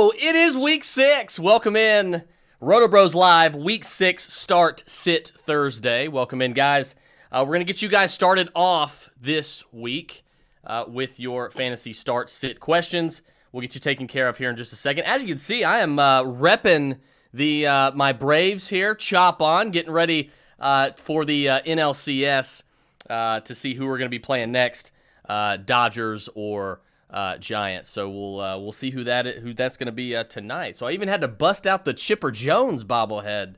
go. It is week 6. Welcome in. RotoBros Live, week 6 start sit Thursday. Welcome in, guys. We're going to get you guys started off this week with your fantasy start sit questions. We'll get you taken care of here in just a second. As you can see, I am repping the my Braves here. Chop on, getting ready for the NLCS to see who we're going to be playing next, Dodgers or Giants. So we'll see who that's going to be tonight. So I even had to bust out the Chipper Jones bobblehead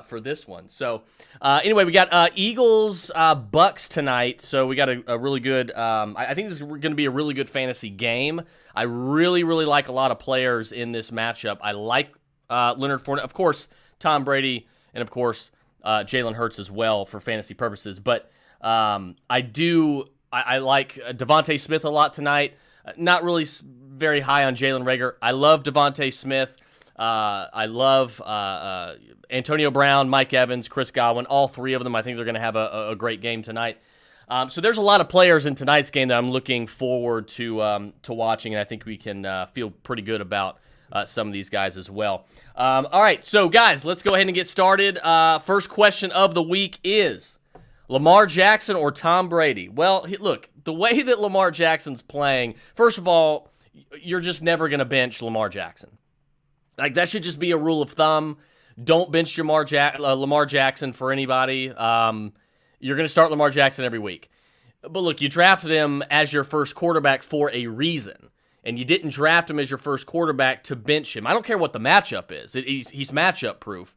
for this one. So anyway, we got Eagles Bucks tonight. So we got a really good. I think this is going to be a really good fantasy game. I really like a lot of players in this matchup. I like Leonard, Fournette, of course, Tom Brady, and of course Jalen Hurts as well for fantasy purposes. But I like Devontae Smith a lot tonight. Not really very high on Jalen Reagor. I love Devontae Smith. I love Antonio Brown, Mike Evans, Chris Godwin. All three of them, I think they're going to have a great game tonight. So there's a lot of players in tonight's game that I'm looking forward to watching, and I think we can feel pretty good about some of these guys as well. All right, so guys, let's go ahead and get started. First question of the week is Lamar Jackson or Tom Brady? Well, look, the way that Lamar Jackson's playing, first of all, you're just never going to bench Lamar Jackson. Like, that should just be a rule of thumb. Don't bench Lamar Jackson for anybody. You're going to start Lamar Jackson every week. But look, you drafted him as your first quarterback for a reason. And you didn't draft him as your first quarterback to bench him. I don't care what the matchup is. He's matchup proof.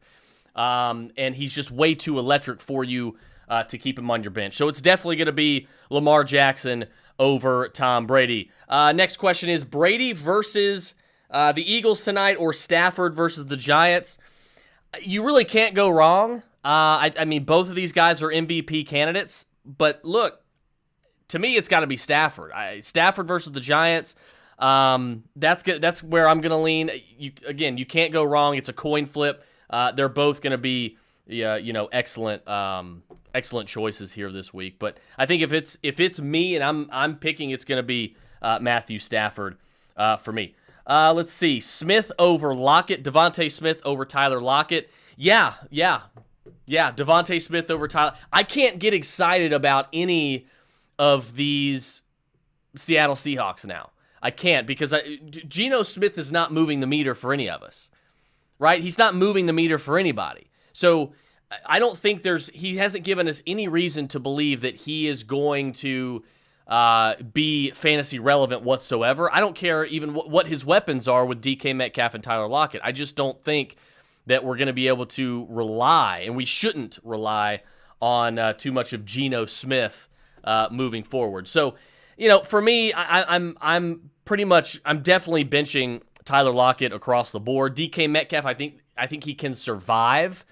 And he's just way too electric for you to keep him on your bench. So it's definitely going to be Lamar Jackson over Tom Brady. Next question is Brady versus the Eagles tonight or Stafford versus the Giants. You really can't go wrong. I mean, both of these guys are MVP candidates. But look, to me, it's got to be Stafford. Stafford versus the Giants. That's good. That's where I'm going to lean. You can't go wrong. It's a coin flip. They're both going to be excellent choices here this week. But I think if it's me and I'm picking, it's going to be Matthew Stafford for me. Let's see. Smith over Lockett. Devontae Smith over Tyler Lockett. Yeah. Devontae Smith over Tyler. I can't get excited about any of these Seattle Seahawks now. I can't because Geno Smith is not moving the meter for any of us, right? He's not moving the meter for anybody. So I don't think he hasn't given us any reason to believe that he is going to be fantasy relevant whatsoever. I don't care even what his weapons are with DK Metcalf and Tyler Lockett. I just don't think that we're going to be able to rely, and we shouldn't rely on too much of Geno Smith moving forward. So, for me, I'm definitely benching Tyler Lockett across the board. DK Metcalf, I think he can survive.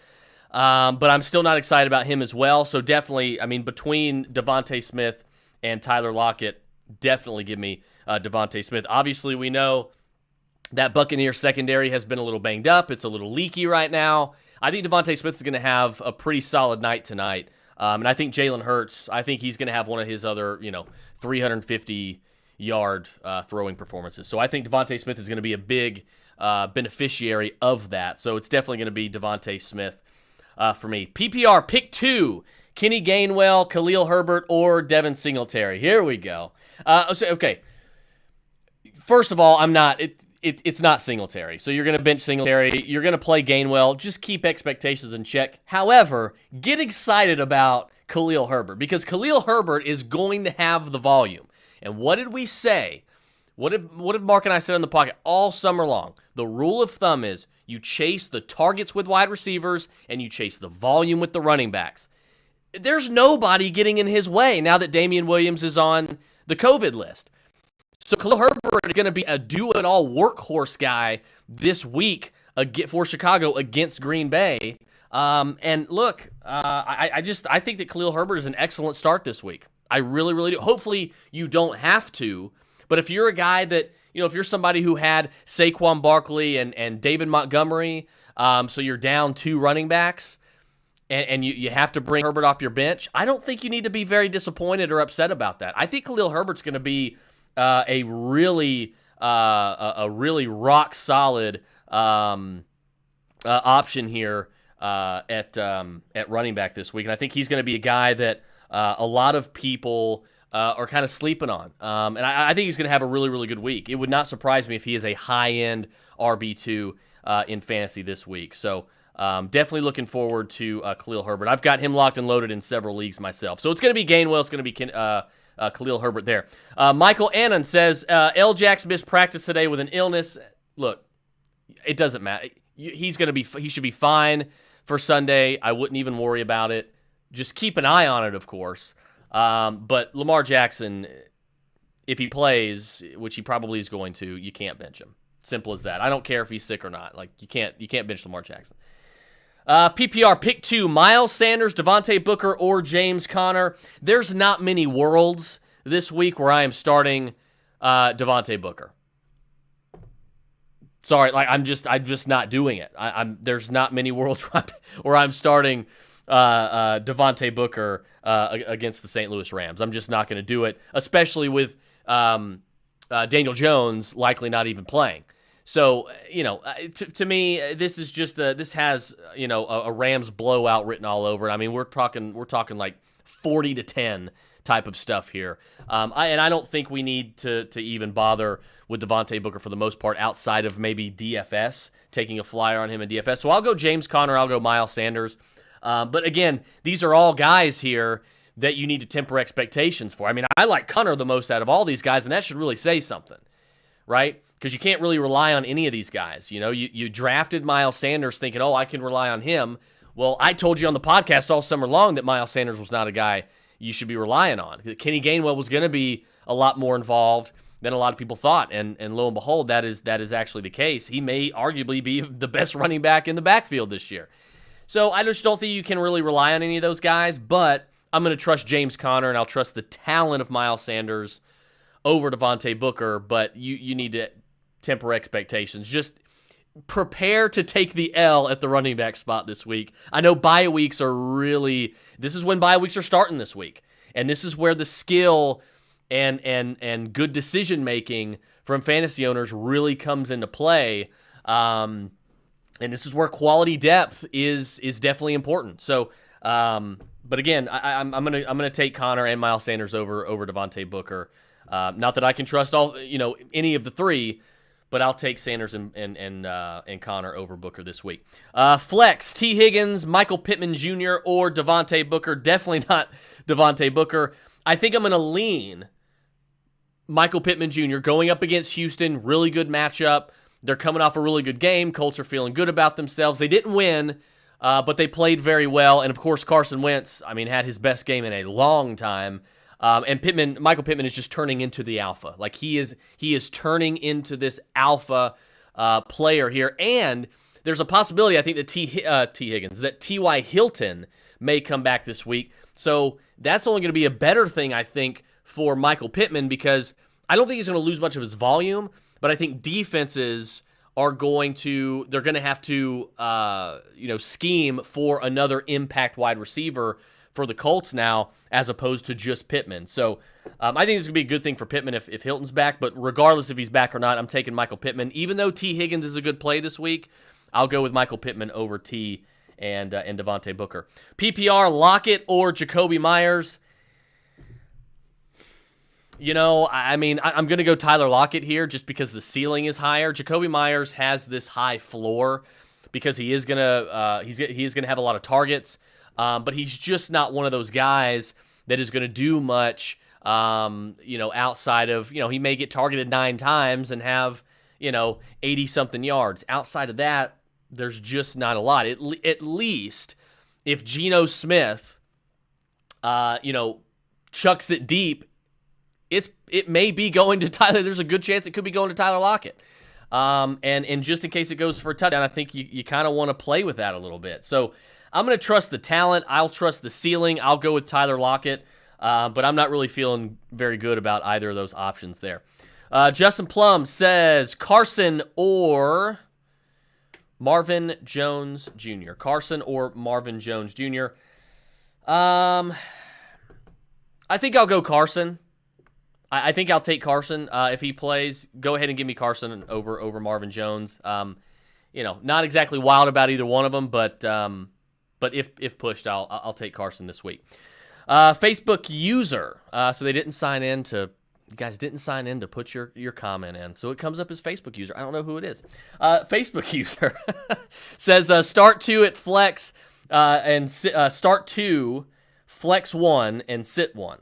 But I'm still not excited about him as well. So definitely, between Devontae Smith and Tyler Lockett, definitely give me Devontae Smith. Obviously, we know that Buccaneer secondary has been a little banged up. It's a little leaky right now. I think Devontae Smith is going to have a pretty solid night tonight. And I think Jalen Hurts, he's going to have one of his other, 350-yard throwing performances. So I think Devontae Smith is going to be a big beneficiary of that. So it's definitely going to be Devontae Smith for me. PPR, pick 2. Kenny Gainwell, Khalil Herbert, or Devin Singletary. Here we go. Okay. First of all, it's not Singletary. So you're going to bench Singletary. You're going to play Gainwell. Just keep expectations in check. However, get excited about Khalil Herbert because Khalil Herbert is going to have the volume. And what did we say? What did Mark and I say in the pocket all summer long? The rule of thumb is you chase the targets with wide receivers and you chase the volume with the running backs. There's nobody getting in his way now that Damian Williams is on the COVID list. So Khalil Herbert is going to be a do-it-all workhorse guy this week for Chicago against Green Bay. And look, I think that Khalil Herbert is an excellent start this week. I really do. Hopefully you don't have to, but if you're a guy that, if you're somebody who had Saquon Barkley and David Montgomery, so you're down 2 running backs, and you have to bring Herbert off your bench, I don't think you need to be very disappointed or upset about that. I think Khalil Herbert's going to be a really a really rock solid option here at running back this week, and I think he's going to be a guy that a lot of people are kind of sleeping on, and I think he's going to have a really, really good week. It would not surprise me if he is a high-end RB2 in fantasy this week. So definitely looking forward to Khalil Herbert. I've got him locked and loaded in several leagues myself. So it's going to be Gainwell. It's going to be Khalil Herbert there. Michael Annan says, L-Jax missed practice today with an illness. Look, it doesn't matter. He should be fine for Sunday. I wouldn't even worry about it. Just keep an eye on it, of course. But Lamar Jackson, if he plays, which he probably is going to, you can't bench him. Simple as that. I don't care if he's sick or not. Like you can't bench Lamar Jackson. PPR pick 2, Miles Sanders, Devontae Booker, or James Conner. There's not many worlds this week where I am starting Devontae Booker. Sorry, like I'm just not doing it. There's not many worlds where I'm starting Devontae Booker against the St. Louis Rams. I'm just not going to do it, especially with Daniel Jones likely not even playing. So, to me, this is just this has, a Rams blowout written all over it. I mean, we're talking like 40-10 type of stuff here. I don't think we need to even bother with Devontae Booker for the most part outside of maybe DFS, taking a flyer on him in DFS. So I'll go James Conner, I'll go Miles Sanders. But again, these are all guys here that you need to temper expectations for. I mean, I like Conner the most out of all these guys, and that should really say something, right? Because you can't really rely on any of these guys. You drafted Miles Sanders thinking, oh, I can rely on him. Well, I told you on the podcast all summer long that Miles Sanders was not a guy you should be relying on. Kenny Gainwell was going to be a lot more involved than a lot of people thought, and lo and behold, that is actually the case. He may arguably be the best running back in the backfield this year. So I just don't think you can really rely on any of those guys, but I'm going to trust James Conner, and I'll trust the talent of Miles Sanders over Devontae Booker, but you need to temper expectations. Just prepare to take the L at the running back spot this week. I know bye weeks are this is when bye weeks are starting this week, and this is where the skill and good decision making from fantasy owners really comes into play. And this is where quality depth is definitely important. So, but again, I'm gonna take Conner and Miles Sanders over Devontae Booker. Not that I can trust any of the three, but I'll take Sanders and Conner over Booker this week. Flex, T. Higgins, Michael Pittman Jr., or Devontae Booker. Definitely not Devontae Booker. I think I'm going to lean Michael Pittman Jr. going up against Houston. Really good matchup. They're coming off a really good game. Colts are feeling good about themselves. They didn't win, but they played very well. And, of course, Carson Wentz, had his best game in a long time. And Michael Pittman is just turning into the alpha. Like he is turning into this alpha player here. And there's a possibility, I think, that T.Y. Hilton may come back this week. So that's only going to be a better thing, I think, for Michael Pittman, because I don't think he's going to lose much of his volume, but I think defenses are going to have to scheme for another impact wide receiver for the Colts now, as opposed to just Pittman. So I think this is going to be a good thing for Pittman if Hilton's back, but regardless if he's back or not, I'm taking Michael Pittman. Even though T. Higgins is a good play this week, I'll go with Michael Pittman over T and Devontae Booker. PPR, Lockett or Jacoby Myers. I'm going to go Tyler Lockett here just because the ceiling is higher. Jacoby Myers has this high floor because he is going to have a lot of targets. But he's just not one of those guys that is going to do much, outside of, he may get targeted 9 times and have, 80-something yards. Outside of that, there's just not a lot. At least if Geno Smith, chucks it deep, it may be going to Tyler. There's a good chance it could be going to Tyler Lockett. And just in case it goes for a touchdown, I think you kind of want to play with that a little bit. So I'm going to trust the talent. I'll trust the ceiling. I'll go with Tyler Lockett, but I'm not really feeling very good about either of those options there. Justin Plum says Carson or Marvin Jones Jr. Carson or Marvin Jones Jr. I think I'll go Carson. I think I'll take Carson if he plays. Go ahead and give me Carson over Marvin Jones. Not exactly wild about either one of them, but if pushed, I'll take Carson this week. Facebook user. So they didn't sign in to. You guys didn't sign in to put your comment in, so it comes up as Facebook user. I don't know who it is. Facebook user says start 2 at flex and start 2, flex 1, and sit 1.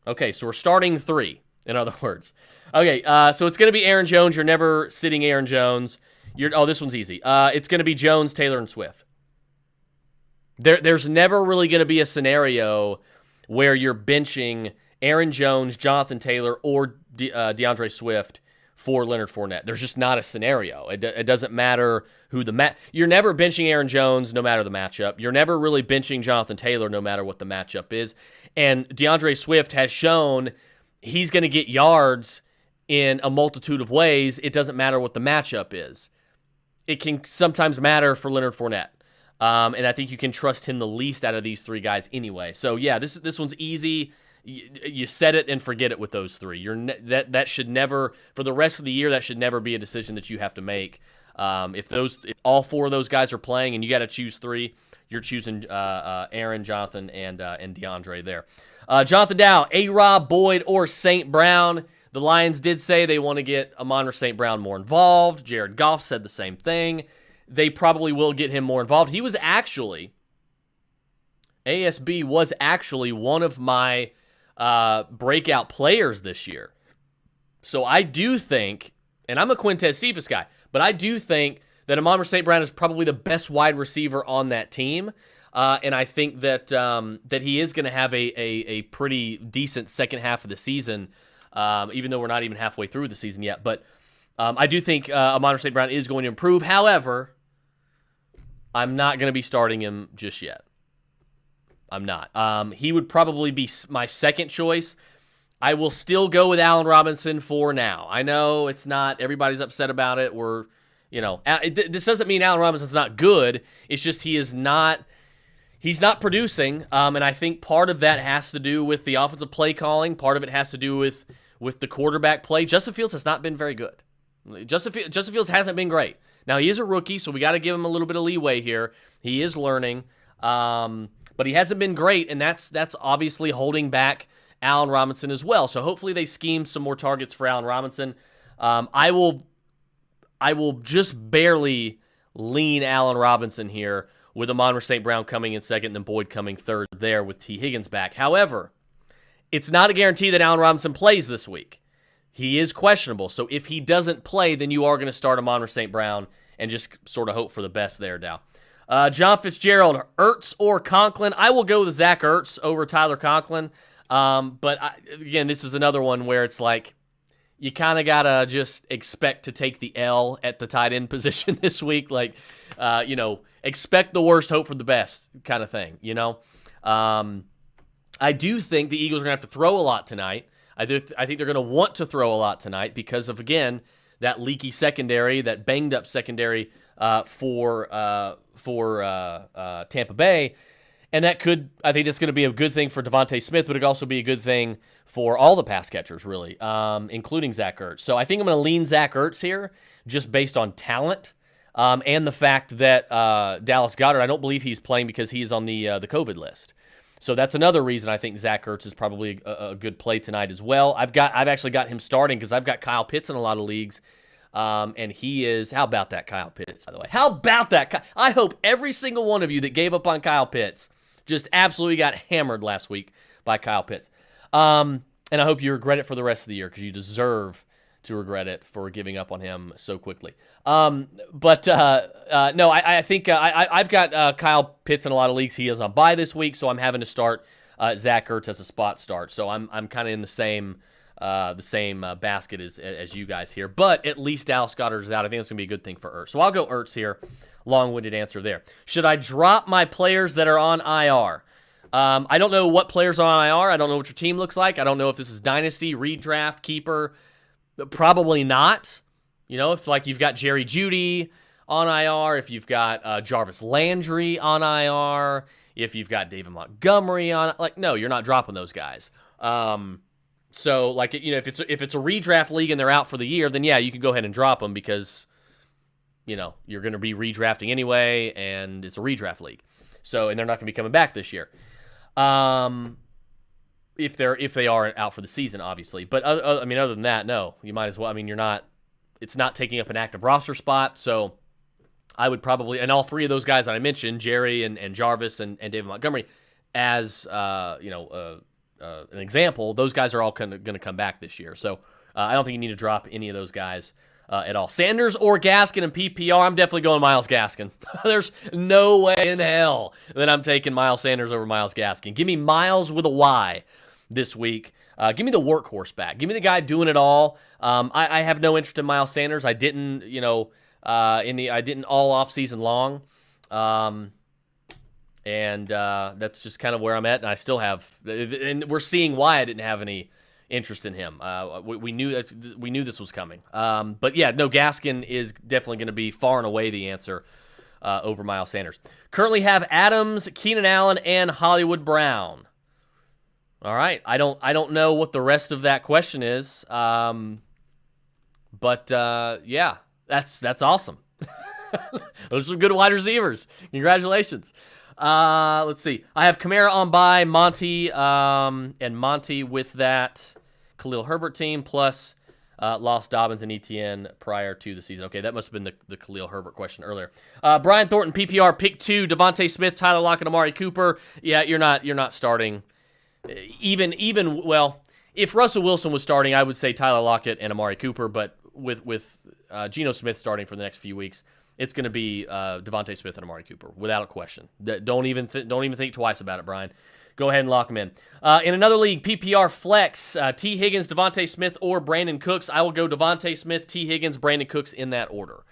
Okay, so we're starting 3. In other words, okay. So it's going to be Aaron Jones. You're never sitting Aaron Jones. This one's easy. It's going to be Jones, Taylor, and Swift. There's never really going to be a scenario where you're benching Aaron Jones, Jonathan Taylor, or DeAndre Swift for Leonard Fournette. There's just not a scenario. It doesn't matter who you're never benching Aaron Jones no matter the matchup. You're never really benching Jonathan Taylor no matter what the matchup is. And DeAndre Swift has shown he's going to get yards in a multitude of ways. It doesn't matter what the matchup is. It can sometimes matter for Leonard Fournette. And I think you can trust him the least out of these 3 guys anyway. So, yeah, this one's easy. You set it and forget it with those 3. That should never, for the rest of the year, that should never be a decision that you have to make. If all 4 of those guys are playing and you got to choose 3, you're choosing Aaron, Jonathan, and DeAndre there. Jonathan Dow, A-Rob, Boyd, or St. Brown. The Lions did say they want to get Amon-Ra St. Brown more involved. Jared Goff said the same thing. They probably will get him more involved. He was actually, ASB was actually one of my breakout players this year. So I do think, and I'm a Quintez Cephas guy, but I do think that Amon-Ra St. Brown is probably the best wide receiver on that team. And I think that he is going to have a pretty decent second half of the season, even though we're not even halfway through the season yet. But I do think Amon-Ra St. Brown is going to improve. However, I'm not going to be starting him just yet. I'm not. He would probably be my second choice. I will still go with Allen Robinson for now. I know it's not, everybody's upset about it. This doesn't mean Allen Robinson's not good. It's just he's not producing. And I think part of that has to do with the offensive play calling. Part of it has to do with the quarterback play. Justin Fields has not been very good. Justin Fields hasn't been great. Now, he is a rookie, so we got to give him a little bit of leeway here. He is learning. But he hasn't been great, and that's obviously holding back Allen Robinson as well. So hopefully they scheme some more targets for Allen Robinson. I will just barely lean Allen Robinson here with Amon-Ra St. Brown coming in second and then Boyd coming third there with T. Higgins back. However, it's not a guarantee that Allen Robinson plays this week. He is questionable. So if he doesn't play, then you are going to start Amon-Ra St. Brown and just sort of hope for the best there, Dow. John Fitzgerald, Ertz or Conklin? I will go with Zach Ertz over Tyler Conklin. Again, this is another one where it's like you kind of got to just expect to take the L at the tight end position this week. Expect the worst, hope for the best kind of thing, I do think the Eagles are going to have to throw a lot tonight. I think they're going to want to throw a lot tonight because of, again, that leaky secondary, that banged-up secondary for Tampa Bay. And I think that's going to be a good thing for Devontae Smith, but it could also be a good thing for all the pass catchers, really, including Zach Ertz. So I think I'm going to lean Zach Ertz here just based on talent and the fact that Dallas Goedert, I don't believe he's playing because he's on the COVID list. So that's another reason I think Zach Ertz is probably a good play tonight as well. I've actually got him starting because I've got Kyle Pitts in a lot of leagues. And he is, how about that Kyle Pitts, by the way? How about that? I hope every single one of you that gave up on Kyle Pitts just absolutely got hammered last week by Kyle Pitts. And I hope you regret it for the rest of the year because you deserve to regret it for giving up on him so quickly. No, I think I've got Kyle Pitts in a lot of leagues. He is on bye this week, so I'm having to start Zach Ertz as a spot start. So I'm kind of in the same basket as you guys here. But at least Dallas Goedert is out. I think that's going to be a good thing for Ertz. So I'll go Ertz here. Long-winded answer there. Should I drop my players that are on IR? I don't know what players are on IR. I don't know what your team looks like. I don't know if this is Dynasty, Redraft, Keeper. Probably not. If you've got Jerry Jeudy on IR, if you've got Jarvis Landry on IR, if you've got David Montgomery on, no, you're not dropping those guys. So, like, if it's a redraft league and they're out for the year, then yeah, you can go ahead and drop them because, you're going to be redrafting anyway, and it's a redraft league. So, and they're not going to be coming back this year. If they are out for the season, obviously. But other than that, no, you might as well. I mean, it's not taking up an active roster spot, so I would probably, and all three of those guys that I mentioned, Jerry and Jarvis and David Montgomery, as an example, those guys are all going to come back this year. So I don't think you need to drop any of those guys at all. Sanders or Gaskin in PPR, I'm definitely going Myles Gaskin. There's no way in hell that I'm taking Miles Sanders over Myles Gaskin. Give me Miles with a Y this week. Give me the workhorse back. Give me the guy doing it all. I have no interest in Miles Sanders. I didn't, I didn't all off season long. And that's just kind of where I'm at. And I still have, and we're seeing why I didn't have any interest in him. We knew this was coming. But yeah, no, Gaskin is definitely going to be far and away the answer over Miles Sanders. Currently have Adams, Keenan Allen, and Hollywood Brown. All right, I don't know what the rest of that question is, but yeah, that's awesome. Those are good wide receivers. Congratulations. Let's see. I have Kamara on bye, Monty, and Monty with that Khalil Herbert team, plus lost Dobbins and Etienne prior to the season. Okay, that must have been the Khalil Herbert question earlier. Brian Thornton, PPR, pick 2, Devontae Smith, Tyler Lockett, Amari Cooper. Yeah, you're not starting. Even well, if Russell Wilson was starting, I would say Tyler Lockett and Amari Cooper, but with Geno Smith starting for the next few weeks, it's going to be Devontae Smith and Amari Cooper without a question. Don't even think twice about it, Brian. Go ahead and lock them in. In another league, PPR Flex, T. Higgins, Devontae Smith, or Brandon Cooks. I will go Devontae Smith, T. Higgins, Brandon Cooks in that order.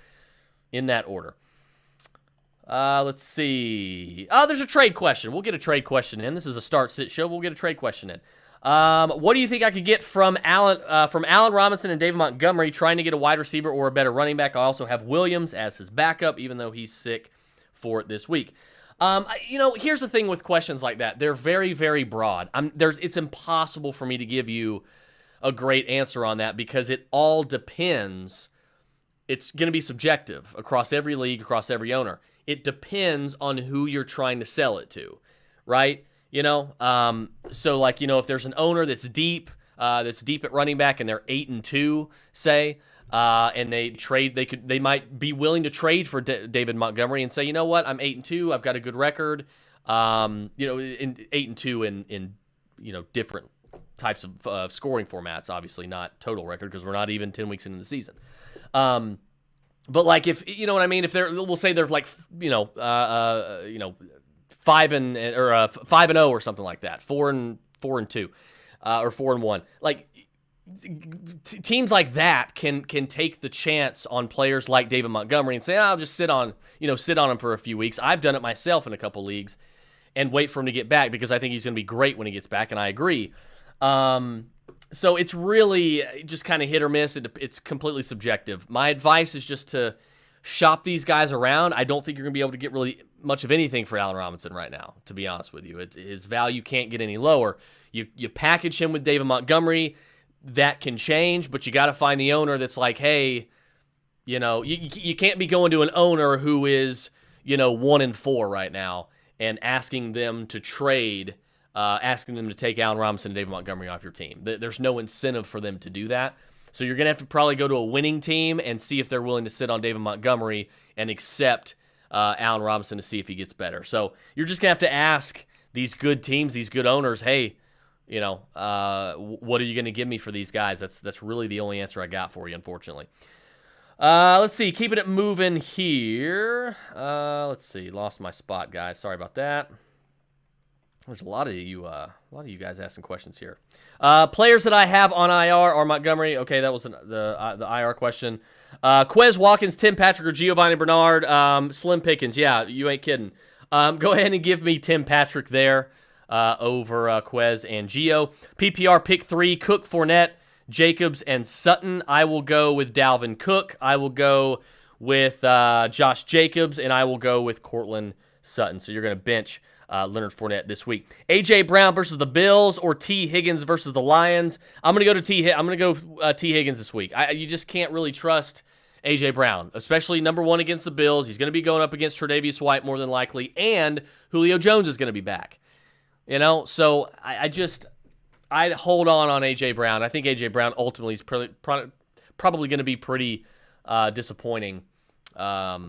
Let's see. Oh, there's a trade question. We'll get a trade question in. This is a start-sit show. We'll get a trade question in. What do you think I could get from Allen Robinson and David Montgomery trying to get a wide receiver or a better running back? I also have Williams as his backup, even though he's sick for this week. Here's the thing with questions like that. They're very, very broad. It's impossible for me to give you a great answer on that because it all depends. It's going to be subjective across every league, across every owner. It depends on who you're trying to sell it to, right? So like, if there's an owner that's deep at running back and they're 8-2, say, and they might be willing to trade for David Montgomery and say, you know what, I'm 8-2, I've got a good record, in 8-2 in different types of scoring formats, obviously not total record because we're not even 10 weeks into the season. But like if you know what I mean, if we'll say they're like 5-0 or something like that, 4-2, or 4-1. Like teams like that can take the chance on players like David Montgomery and say, I'll just sit on him for a few weeks. I've done it myself in a couple leagues and wait for him to get back because I think he's going to be great when he gets back, and I agree. So it's really just kind of hit or miss. It's completely subjective. My advice is just to shop these guys around. I don't think you're going to be able to get really much of anything for Allen Robinson right now, to be honest with you. His value can't get any lower. You package him with David Montgomery, that can change, but you got to find the owner that's like, hey, you can't be going to an owner who is 1-4 right now and asking them to trade. Asking them to take Allen Robinson and David Montgomery off your team. There's no incentive for them to do that. So you're going to have to probably go to a winning team and see if they're willing to sit on David Montgomery and accept Allen Robinson to see if he gets better. So you're just going to have to ask these good teams, these good owners, hey, what are you going to give me for these guys? That's really the only answer I got for you, unfortunately. Let's see. Keeping it moving here. Let's see. Lost my spot, guys. Sorry about that. There's a lot of you guys asking questions here. Players that I have on IR are Montgomery. Okay, that was the IR question. Quez Watkins, Tim Patrick, or Giovanni Bernard. Slim Pickens. Yeah, you ain't kidding. Go ahead and give me Tim Patrick there over Quez and Gio. PPR pick 3, Cook, Fournette, Jacobs, and Sutton. I will go with Dalvin Cook. I will go with Josh Jacobs, and I will go with Cortland Sutton. So you're going to bench Leonard Fournette this week. A.J. Brown versus the Bills or T. Higgins versus the Lions. I'm going to go to T. Higgins this week. You just can't really trust A.J. Brown, especially number one against the Bills. He's going to be going up against Tre'Davious White more than likely, and Julio Jones is going to be back. So I'd hold on A.J. Brown. I think A.J. Brown ultimately is probably going to be pretty disappointing, as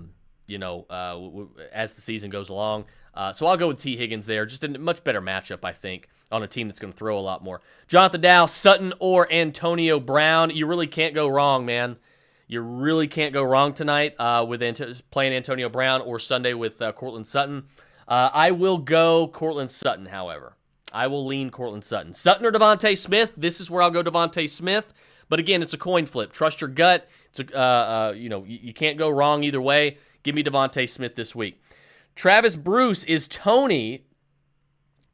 the season goes along. So I'll go with T. Higgins there. Just a much better matchup, I think, on a team that's going to throw a lot more. Jonathan Dow, Sutton, or Antonio Brown. You really can't go wrong, man. You really can't go wrong tonight with playing Antonio Brown or Sunday with Courtland Sutton. I will go Courtland Sutton, however. I will lean Courtland Sutton. Sutton or Devontae Smith. This is where I'll go Devontae Smith. But again, it's a coin flip. Trust your gut. It's you can't go wrong either way. Give me Devontae Smith this week. Travis Bruce, is Toney,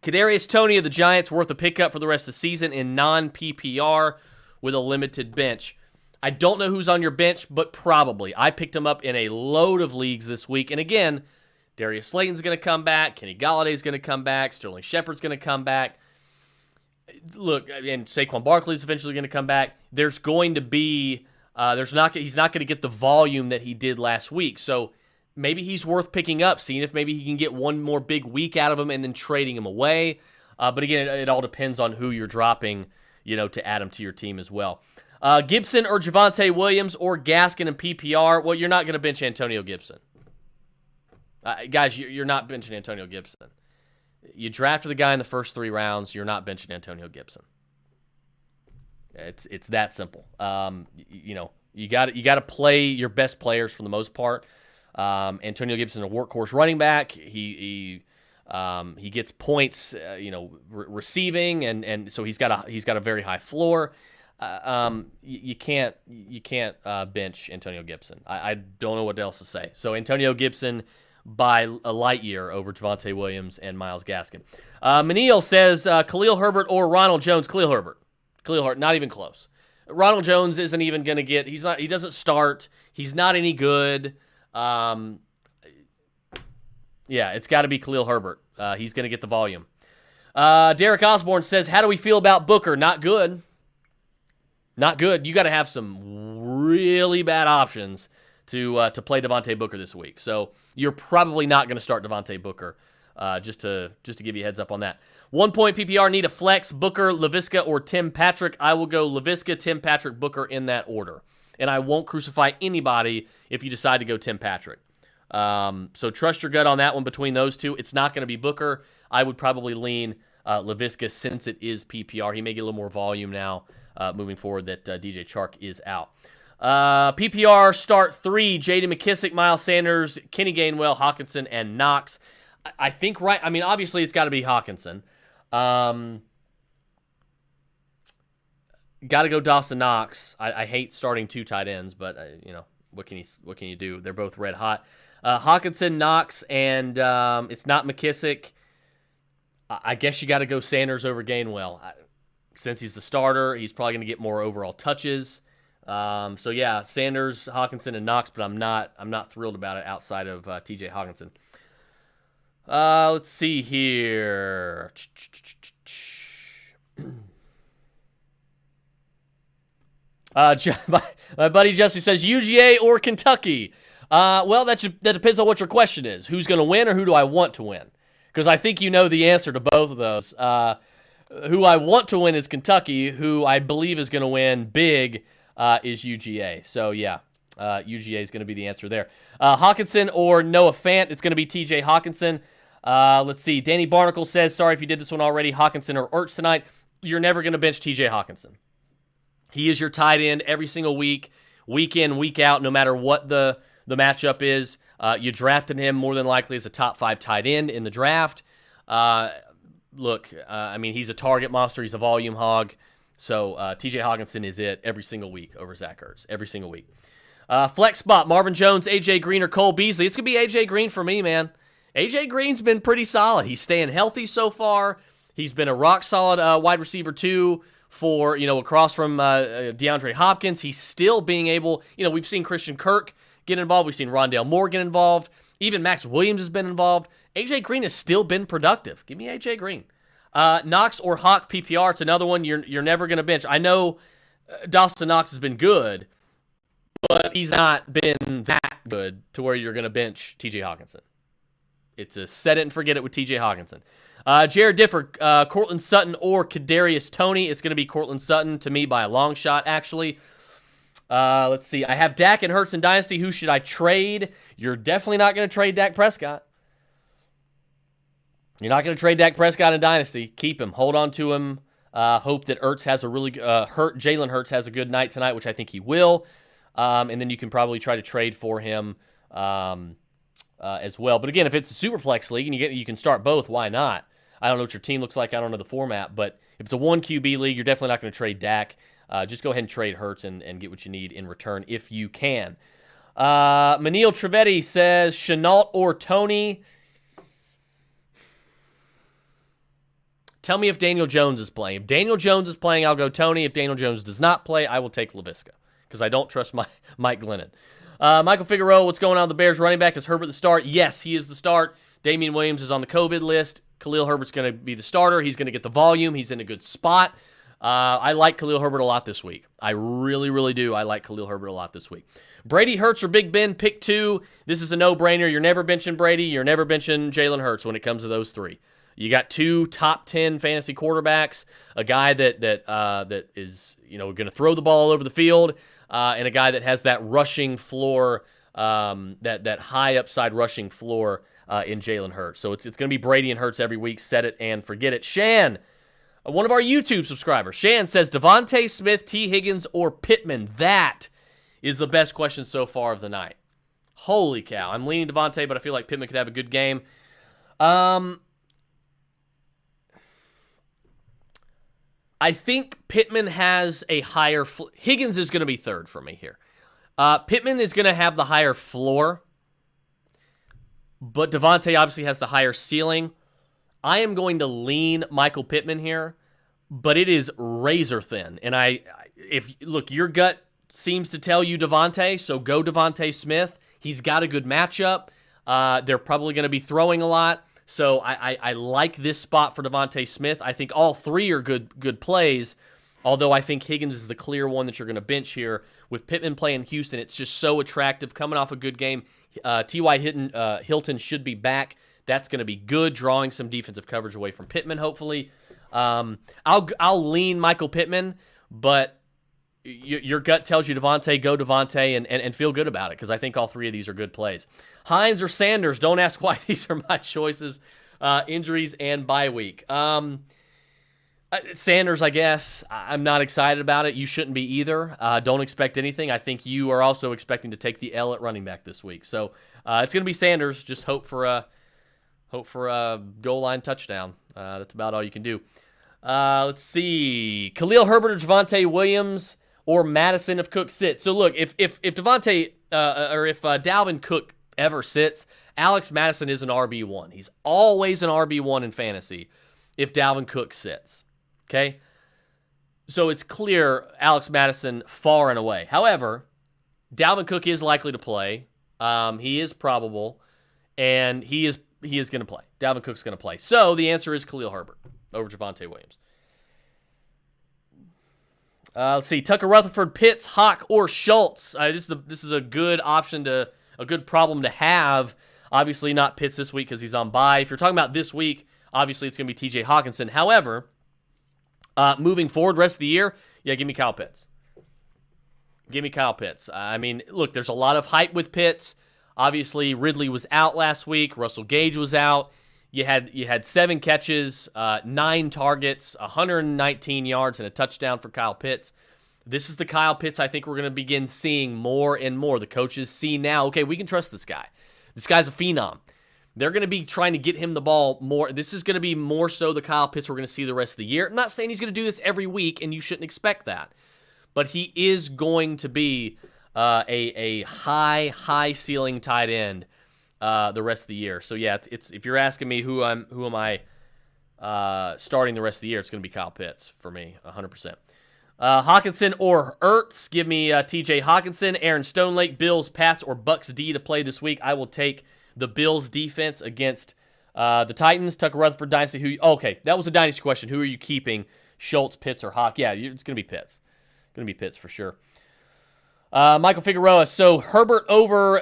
Kadarius Toney of the Giants, worth a pickup for the rest of the season in non-PPR with a limited bench? I don't know who's on your bench, but probably. I picked him up in a load of leagues this week. And again, Darius Slayton's going to come back. Kenny Galladay's going to come back. Sterling Shepard's going to come back. Look, and Saquon Barkley's eventually going to come back. There's going to be, he's not going to get the volume that he did last week. So maybe he's worth picking up, seeing if maybe he can get one more big week out of him and then trading him away. But again, it all depends on who you're dropping, to add him to your team as well. Gibson or Javonte Williams or Gaskin and PPR. Well, you're not going to bench Antonio Gibson. Guys, you're not benching Antonio Gibson. You drafted the guy in the first 3 rounds. You're not benching Antonio Gibson. It's that simple. You got to play your best players for the most part. Antonio Gibson, a workhorse running back. He gets points, receiving, and so he's got a very high floor. You can't bench Antonio Gibson. I don't know what else to say. So Antonio Gibson by a light year over Javonte Williams and Myles Gaskin. Manil says Khalil Herbert or Ronald Jones. Khalil Herbert, not even close. Ronald Jones isn't even going to get. He doesn't start. He's not any good. It's got to be Khalil Herbert. He's going to get the volume. Derek Osborne says, how do we feel about Booker? Not good. Not good. You got to have some really bad options to play Devontae Booker this week. So you're probably not going to start Devontae Booker. Just to give you a heads up on that. 1 point PPR, need a flex. Booker, Laviska, or Tim Patrick. I will go Laviska, Tim Patrick, Booker in that order. And I won't crucify anybody if you decide to go Tim Patrick. So trust your gut on that one between those two. It's not going to be Booker. I would probably lean Laviska since it is PPR. He may get a little more volume now moving forward that DJ Chark is out. PPR start 3, J.D. McKissick, Miles Sanders, Kenny Gainwell, Hawkinson, and Knox. I think right. I mean, obviously it's got to be Hawkinson. Got to go Dawson Knox. I hate starting 2 tight ends, but what can you do? They're both red hot. Hawkinson, Knox, and it's not McKissick. I guess you got to go Sanders over Gainwell. Since he's the starter, he's probably going to get more overall touches. So yeah, Sanders, Hawkinson, and Knox, but I'm not thrilled about it outside of TJ Hawkinson. Let's see here. My buddy Jesse says UGA or Kentucky. Well, that depends on what your question is. Who's going to win or who do I want to win? Because I think you know the answer to both of those. Who I want to win is Kentucky. Who I believe is going to win big is UGA. So, yeah, UGA is going to be the answer there. Hawkinson or Noah Fant. It's going to be TJ Hawkinson. Let's see. Danny Barnacle says, sorry if you did this one already, Hawkinson or Ertz tonight. You're never going to bench TJ Hawkinson. He is your tight end every single week in, week out, no matter what the matchup is. You drafted him more than likely as a top 5 tight end in the draft. Look, he's a target monster. He's a volume hog. So TJ Hawkinson is it every single week over Zach Ertz. Every single week. Flex spot, Marvin Jones, A.J. Green, or Cole Beasley. It's going to be A.J. Green for me, man. A.J. Green's been pretty solid. He's staying healthy so far. He's been a rock-solid wide receiver, too, for, across from DeAndre Hopkins. He's still being able, we've seen Christian Kirk get involved. We've seen Rondale Moore get involved. Even Max Williams has been involved. A.J. Green has still been productive. Give me A.J. Green. Knox or Hawk PPR, it's another one you're never going to bench. I know Dawson Knox has been good, but he's not been that good to where you're going to bench T.J. Hawkinson. It's a set it and forget it with T.J. Hawkinson. Jared Difford, Cortland Sutton or Kadarius Toney. It's going to be Cortland Sutton to me by a long shot, actually. Let's see. I have Dak and Hurts in Dynasty. Who should I trade? You're definitely not going to trade Dak Prescott. You're not going to trade Dak Prescott in Dynasty. Keep him. Hold on to him. Hope that Jalen Hurts has a good night tonight, which I think he will. And then you can probably try to trade for him as well. But again, if it's a super flex league and you can start both, why not? I don't know what your team looks like. I don't know the format. But if it's a 1 QB league, you're definitely not going to trade Dak. Just go ahead and trade Hurts and get what you need in return if you can. Manil Trivedi says, Shenault or Toney? Tell me if Daniel Jones is playing. If Daniel Jones is playing, I'll go Toney. If Daniel Jones does not play, I will take Laviska because I don't trust Mike Glennon. Michael Figueroa, what's going on with the Bears running back? Is Herbert the start? Yes, he is the start. Damian Williams is on the COVID list. Khalil Herbert's going to be the starter. He's going to get the volume. He's in a good spot. I like Khalil Herbert a lot this week. I really, really do. I like Khalil Herbert a lot this week. Brady, Hurts, or Big Ben, pick 2. This is a no-brainer. You're never benching Brady. You're never benching Jalen Hurts when it comes to those 3. You got 2 top 10 fantasy quarterbacks, a guy that is going to throw the ball all over the field, and a guy that has that rushing floor, that high upside rushing floor in Jalen Hurts. So it's going to be Brady and Hurts every week. Set it and forget it. Shan, one of our YouTube subscribers, Shan says Devontae Smith, T. Higgins, or Pittman. That is the best question so far of the night. Holy cow! I'm leaning Devontae, but I feel like Pittman could have a good game. I think Pittman has a higher... Higgins is going to be third for me here. Pittman is going to have the higher floor, but Devontae obviously has the higher ceiling. I am going to lean Michael Pittman here, but it is razor thin. And look, your gut seems to tell you Devontae, so go Devontae Smith. He's got a good matchup. They're probably going to be throwing a lot. So I like this spot for Devontae Smith. I think all 3 are good plays, although I think Higgins is the clear one that you're going to bench here. With Pittman playing Houston, it's just so attractive. Coming off a good game, T.Y. Hilton should be back. That's going to be good, drawing some defensive coverage away from Pittman, hopefully. I'll lean Michael Pittman, but your gut tells you Devontae, go Devontae, and feel good about it, because I think all 3 of these are good plays. Hines or Sanders, don't ask why these are my choices. Injuries and bye week. Sanders, I guess. I'm not excited about it. You shouldn't be either. Don't expect anything. I think you are also expecting to take the L at running back this week. So it's going to be Sanders. Just hope for a goal line touchdown. That's about all you can do. Let's see. Khalil Herbert or Javonte Williams or Madison if Cook sits. So look, if Devontae or if Dalvin Cook ever sits, Alex Madison is an RB1. He's always an RB1 in fantasy if Dalvin Cook sits. Okay? So it's clear Alex Madison far and away. However, Dalvin Cook is likely to play. He is probable, and he is going to play. Dalvin Cook's going to play. So the answer is Khalil Herbert over Javonte Williams. Let's see. Tucker Rutherford, Pitts, Hawk, or Schultz. This is a good option a good problem to have. Obviously not Pitts this week because he's on bye. If you're talking about this week, obviously it's going to be T.J. Hawkinson. However, moving forward rest of the year, give me Kyle Pitts. Give me Kyle Pitts. I mean, look, there's a lot of hype with Pitts. Obviously, Ridley was out last week. Russell Gage was out. You had 7 catches, 9 targets, 119 yards, and a touchdown for Kyle Pitts. This is the Kyle Pitts I think we're going to begin seeing more and more. The coaches see now, okay, we can trust this guy. This guy's a phenom. They're going to be trying to get him the ball more. This is going to be more so the Kyle Pitts we're going to see the rest of the year. I'm not saying he's going to do this every week, and you shouldn't expect that. But he is going to be a high ceiling tight end the rest of the year. So yeah, it's if you're asking me who am I starting the rest of the year, it's going to be Kyle Pitts for me, 100%. Hawkinson or Ertz, give me TJ Hawkinson. Aaron Stonelake, Bills, Pats, or Bucks D to play this week. I will take the Bills defense against the Titans. Tucker Rutherford dynasty. Okay, that was a dynasty question. Who are you keeping? Schultz, Pitts, or Hawk? Yeah, it's going to be Pitts. Going to be Pitts for sure. Michael Figueroa. So Herbert over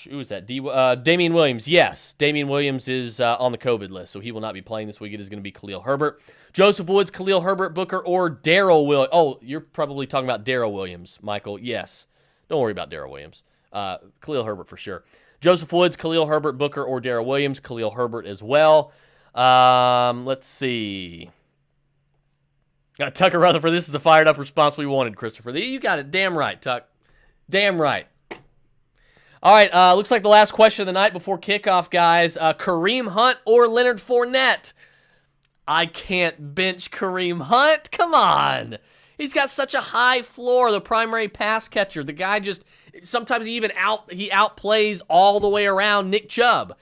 who is that? Damian Williams. Yes, Damian Williams is on the COVID list, so he will not be playing this week. It is going to be Khalil Herbert. Joseph Woods, Khalil Herbert, Booker, or Darrell Williams. Oh, you're probably talking about Darrell Williams, Michael. Yes. Don't worry about Darrell Williams. Khalil Herbert for sure. Joseph Woods, Khalil Herbert, Booker, or Darrell Williams. Khalil Herbert as well. Let's see. Tucker Rutherford, this is the fired up response we wanted, Christopher. You got it. Damn right, Tuck. Damn right. All right, looks like the last question of the night before kickoff, guys. Kareem Hunt or Leonard Fournette? I can't bench Kareem Hunt. Come on. He's got such a high floor, the primary pass catcher. The guy just, sometimes he outplays all the way around Nick Chubb.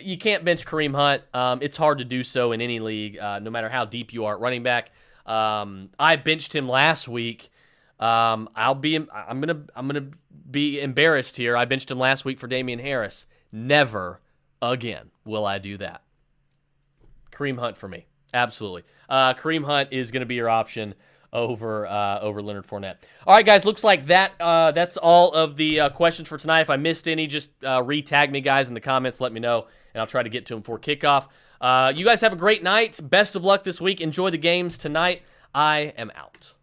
You can't bench Kareem Hunt. It's hard to do so in any league, no matter how deep you are at running back. I benched him last week. I'm gonna be embarrassed here. I benched him last week for Damian Harris. Never again will I do that. Kareem Hunt for me, absolutely. Kareem Hunt is gonna be your option over Leonard Fournette. All right, guys. Looks like that's all of the questions for tonight. If I missed any, just re-tag me, guys, in the comments. Let me know, and I'll try to get to them before kickoff. You guys have a great night. Best of luck this week. Enjoy the games tonight. I am out.